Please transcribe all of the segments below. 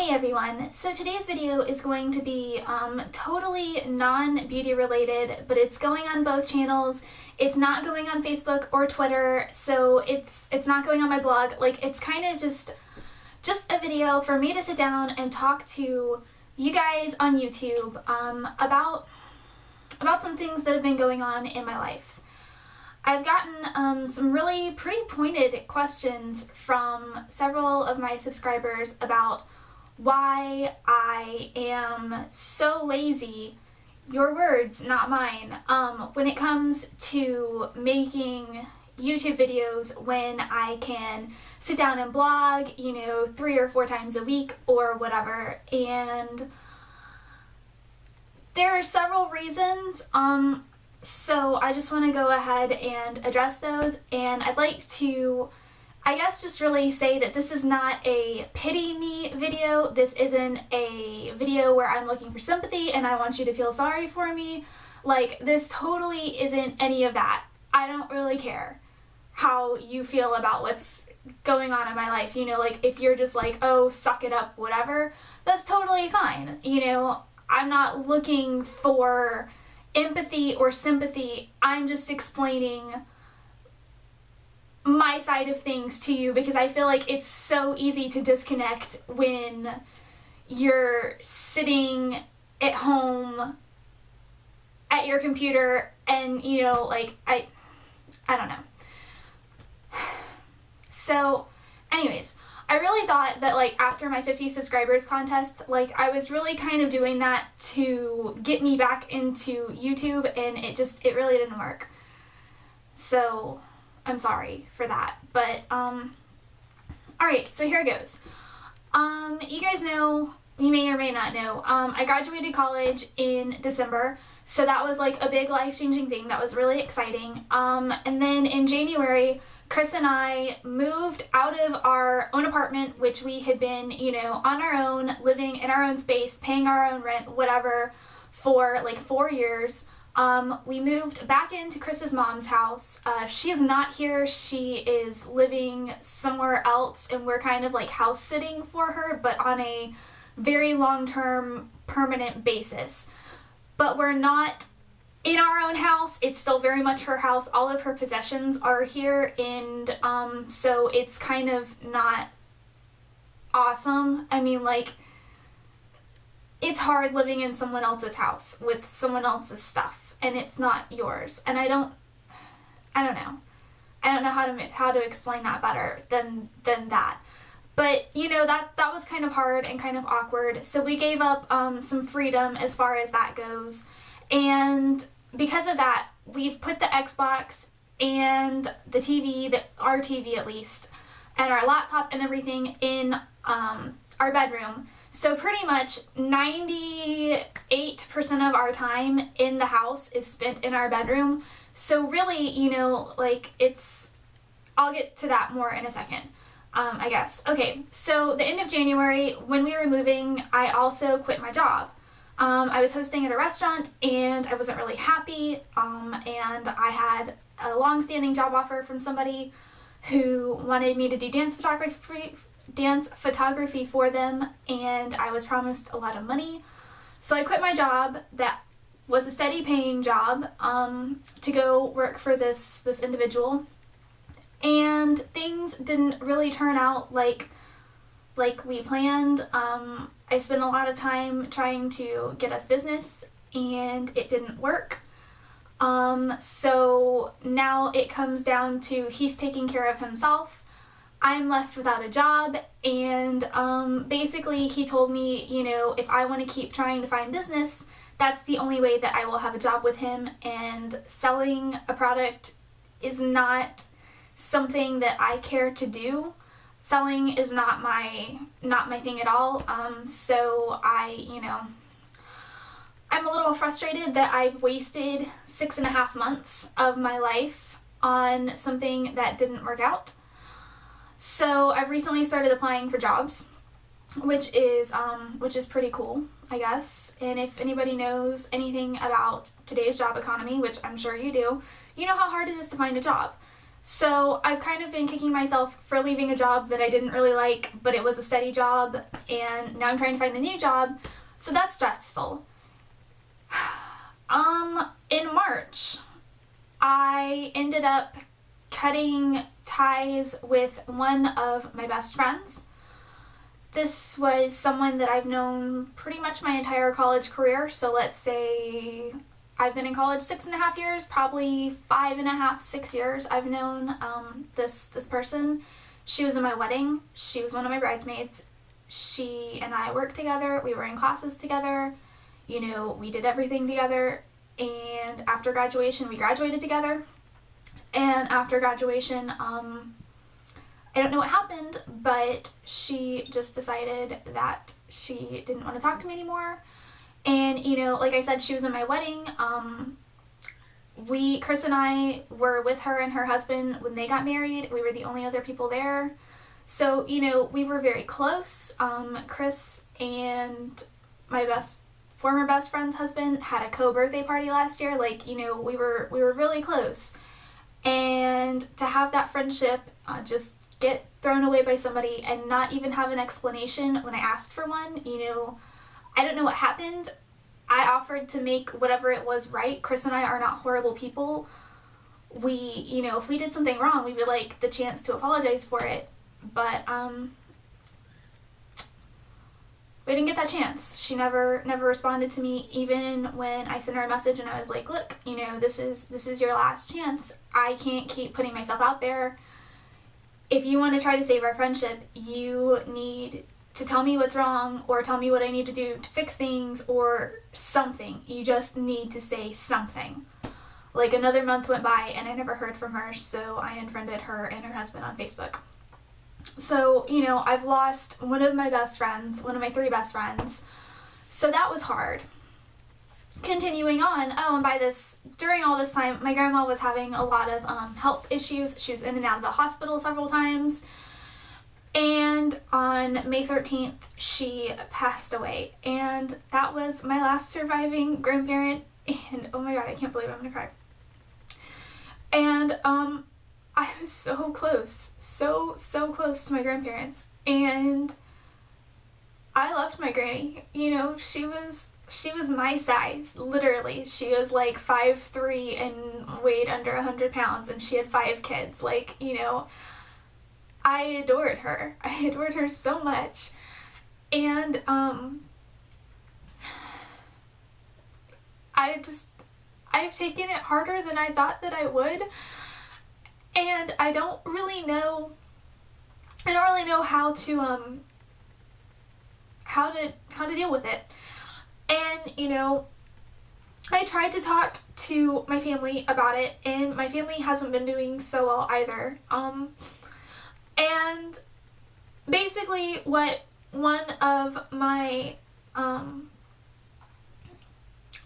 Hey everyone, so today's video is going to be totally non-beauty related, but it's going on both channels. It's not going on Facebook or Twitter, so it's not going on my blog. Like, it's kind of just a video for me to sit down and talk to you guys on YouTube about some things that have been going on in my life. I've gotten some really pretty pointed questions from several of my subscribers about why I am so lazy, your words, not mine, when it comes to making YouTube videos when I can sit down and blog, 3 or 4 times a week or whatever. And there are several reasons, so I just want to go ahead and address those, and I'd like to, I guess, just really say that this is not a pity me video. This isn't a video where I'm looking for sympathy and I want you to feel sorry for me. Like, this totally isn't any of that. I don't really care how you feel about what's going on in my life. Like, if you're just like, oh, suck it up, whatever, that's totally fine. I'm not looking for empathy or sympathy. I'm just explaining my side of things to you because I feel like it's so easy to disconnect when you're sitting at home at your computer and like I don't know. So anyways, I really thought that, like, after my 50 subscribers contest, like, I was really kind of doing that to get me back into YouTube, and it really didn't work. So I'm sorry for that. But alright, so here it goes. You guys know, you may or may not know, I graduated college in December, so that was like a big life-changing thing. That was really exciting. And then in January, Chris and I moved out of our own apartment, which we had been, on our own, living in our own space, paying our own rent, whatever, for like 4 years. We moved back into Chris's mom's house. She is not here. She is living somewhere else, and we're kind of like house sitting for her, but on a very long-term, permanent basis. But we're not in our own house. It's still very much her house. All of her possessions are here, and so it's kind of not awesome. I mean, like, it's hard living in someone else's house with someone else's stuff, and it's not yours. And I don't know how to explain that better than that. But that was kind of hard and kind of awkward. So we gave up some freedom as far as that goes. And because of that, we've put the Xbox and the TV, our TV at least, and our laptop and everything in our bedroom. So pretty much 98% of our time in the house is spent in our bedroom. So really, like, I'll get to that more in a second, I guess. Okay, so the end of January, when we were moving, I also quit my job. I was hosting at a restaurant, and I wasn't really happy, and I had a long-standing job offer from somebody who wanted me to do dance photography for them, and I was promised a lot of money. So I quit my job that was a steady paying job to go work for this individual, and things didn't really turn out like we planned. I spent a lot of time trying to get us business, and it didn't work. So now it comes down to he's taking care of himself. I'm left without a job, and basically he told me, if I want to keep trying to find business, that's the only way that I will have a job with him, and selling a product is not something that I care to do. Selling is not my thing at all. So I'm a little frustrated that I've wasted 6.5 months of my life on something that didn't work out. So I've recently started applying for jobs, which is pretty cool, I guess. And if anybody knows anything about today's job economy, which I'm sure you do, you know how hard it is to find a job. So I've kind of been kicking myself for leaving a job that I didn't really like, but it was a steady job, and now I'm trying to find a new job, so that's stressful. In March, I ended up cutting ties with one of my best friends. This was someone that I've known pretty much my entire college career, so let's say I've been in college 6.5 years, probably 5.5, 6 years I've known this person. She was in my wedding. She was one of my bridesmaids. She and I worked together. We were in classes together. You know, we did everything together. And after graduation, we graduated together. And after graduation, I don't know what happened, but she just decided that she didn't want to talk to me anymore. And, you know, like I said, she was in my wedding. Chris and I were with her and her husband when they got married. We were the only other people there. So, you know, we were very close. Chris and my former best friend's husband had a co-birthday party last year. Like, you know, we were really close. And to have that friendship just get thrown away by somebody and not even have an explanation when I asked for one, you know, I don't know what happened. I offered to make whatever it was right. Chris and I are not horrible people. We, you know, if we did something wrong, we would like the chance to apologize for it. But we didn't get that chance. She never responded to me, even when I sent her a message and I was like, look, you know, this is your last chance. I can't keep putting myself out there. If you want to try to save our friendship, you need to tell me what's wrong, or tell me what I need to do to fix things, or something. You just need to say something. Like, another month went by and I never heard from her, so I unfriended her and her husband on Facebook. So, you know, I've lost one of my best friends, one of my 3 best friends, so that was hard. Continuing on, and during all this time, my grandma was having a lot of health issues. She was in and out of the hospital several times. And on May 13th, she passed away. And that was my last surviving grandparent. And oh my god, I can't believe I'm gonna cry. And I was so close. So close to my grandparents. And I loved my granny. You know, she was my size, literally. She was like 5'3" and weighed under 100 pounds, and she had 5 kids. Like, you know, I adored her. I adored her so much. And I've taken it harder than I thought that I would. And I don't really know how to deal with it. And, you know, I tried to talk to my family about it, and my family hasn't been doing so well either. And basically what one of my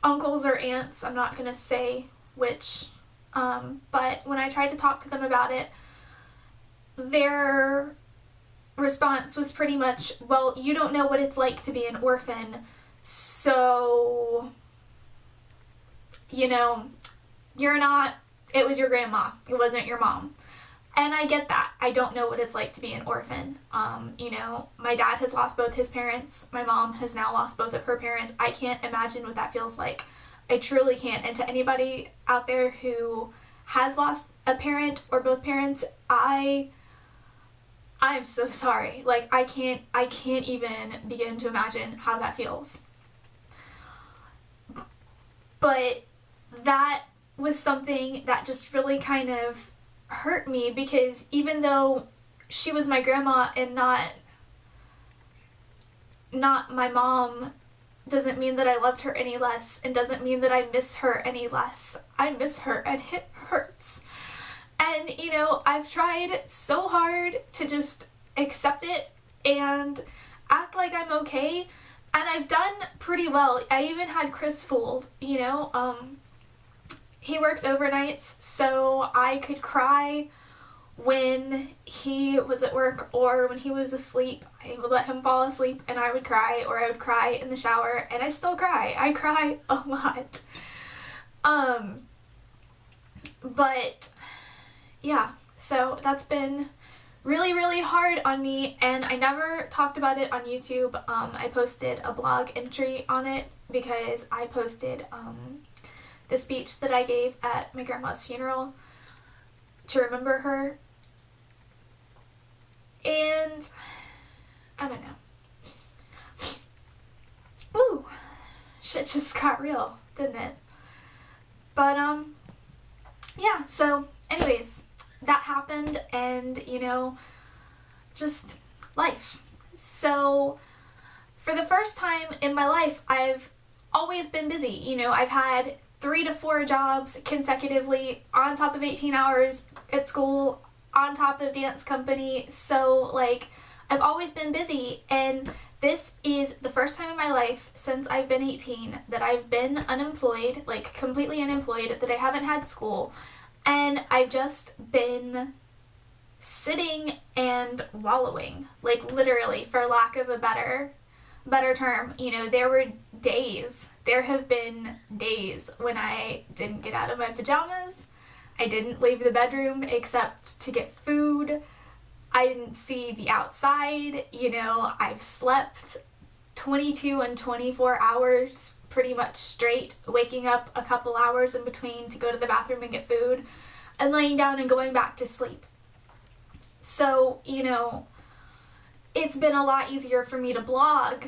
uncles or aunts, I'm not going to say which, but when I tried to talk to them about it, their response was pretty much, well, you don't know what it's like to be an orphan, so, you know, it was your grandma, it wasn't your mom. And I get that. I don't know what it's like to be an orphan. You know, my dad has lost both his parents. My mom has now lost both of her parents. I can't imagine what that feels like. I truly can't. And to anybody out there who has lost a parent or both parents, I'm so sorry. Like, I can't even begin to imagine how that feels. But that was something that just really kind of hurt me, because even though she was my grandma and not my mom, doesn't mean that I loved her any less, and doesn't mean that I miss her any less. I miss her, and it hurts. And, you know, I've tried so hard to just accept it and act like I'm okay, and I've done pretty well. I even had Chris fooled, you know. He works overnights, so I could cry when he was at work or when he was asleep. I would let him fall asleep and I would cry, or I would cry in the shower, and I still cry. I cry a lot. But yeah, So that's been really, really hard on me, and I never talked about it on YouTube. I posted a blog entry on it because I posted the speech that I gave at my grandma's funeral to remember her, and I don't know. Ooh, shit just got real, didn't it? But yeah, so anyways, that happened, and you know, just life. So for the first time in my life, I've always been busy. You know, I've had 3 to 4 jobs consecutively on top of 18 hours at school, on top of dance company. So like, I've always been busy, and this is the first time in my life since I've been 18 that I've been unemployed, like completely unemployed, that I haven't had school, and I've just been sitting and wallowing, like literally, for lack of a better term. You know, there have been days when I didn't get out of my pajamas, I didn't leave the bedroom except to get food, I didn't see the outside. You know, I've slept 22 and 24 hours pretty much straight, waking up a couple hours in between to go to the bathroom and get food, and laying down and going back to sleep. So, you know, it's been a lot easier for me to blog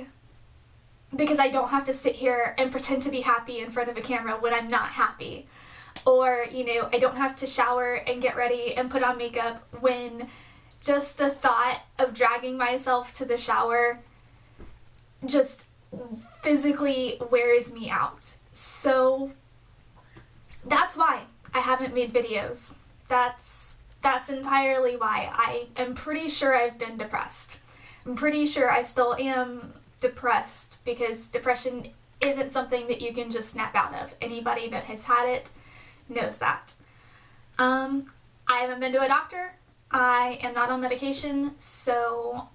because I don't have to sit here and pretend to be happy in front of a camera when I'm not happy. Or, you know, I don't have to shower and get ready and put on makeup when just the thought of dragging myself to the shower just physically wears me out. So that's why I haven't made videos. That's entirely why. I am pretty sure I've been depressed. I'm pretty sure I still am depressed, because depression isn't something that you can just snap out of. Anybody that has had it knows that. I haven't been to a doctor. I am not on medication, so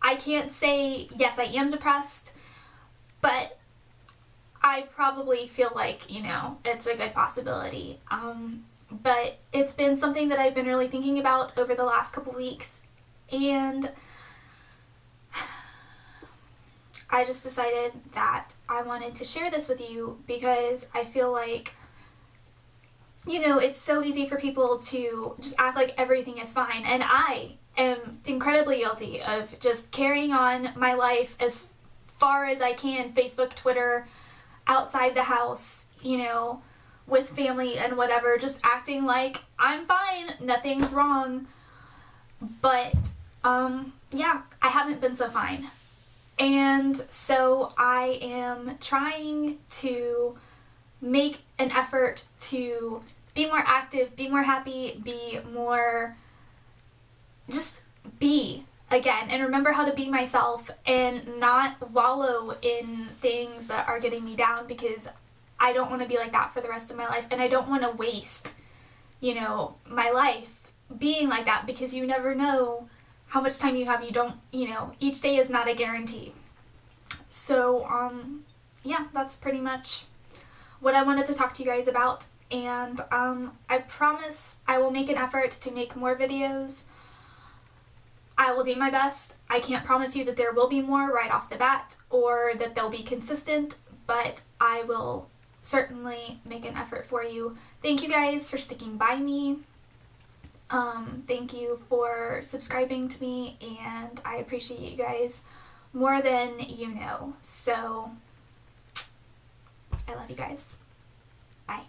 I can't say yes, I am depressed, but I probably feel like, you know, it's a good possibility. But it's been something that I've been really thinking about over the last couple weeks, and I just decided that I wanted to share this with you because I feel like, you know, it's so easy for people to just act like everything is fine, and I am incredibly guilty of just carrying on my life as far as I can, Facebook, Twitter, outside the house, you know, with family and whatever, just acting like I'm fine, nothing's wrong. But yeah, I haven't been so fine, and so I am trying to make an effort to be more active, be more happy, be more, just be again, and remember how to be myself and not wallow in things that are getting me down, because I don't want to be like that for the rest of my life, and I don't want to waste, you know, my life being like that, because you never know how much time you have. You don't, you know, each day is not a guarantee. So yeah, that's pretty much what I wanted to talk to you guys about, and I promise I will make an effort to make more videos. I will do my best. I can't promise you that there will be more right off the bat or that they'll be consistent, but I will certainly make an effort for you. Thank you guys for sticking by me. Thank you for subscribing to me, and I appreciate you guys more than you know. So I love you guys. Bye.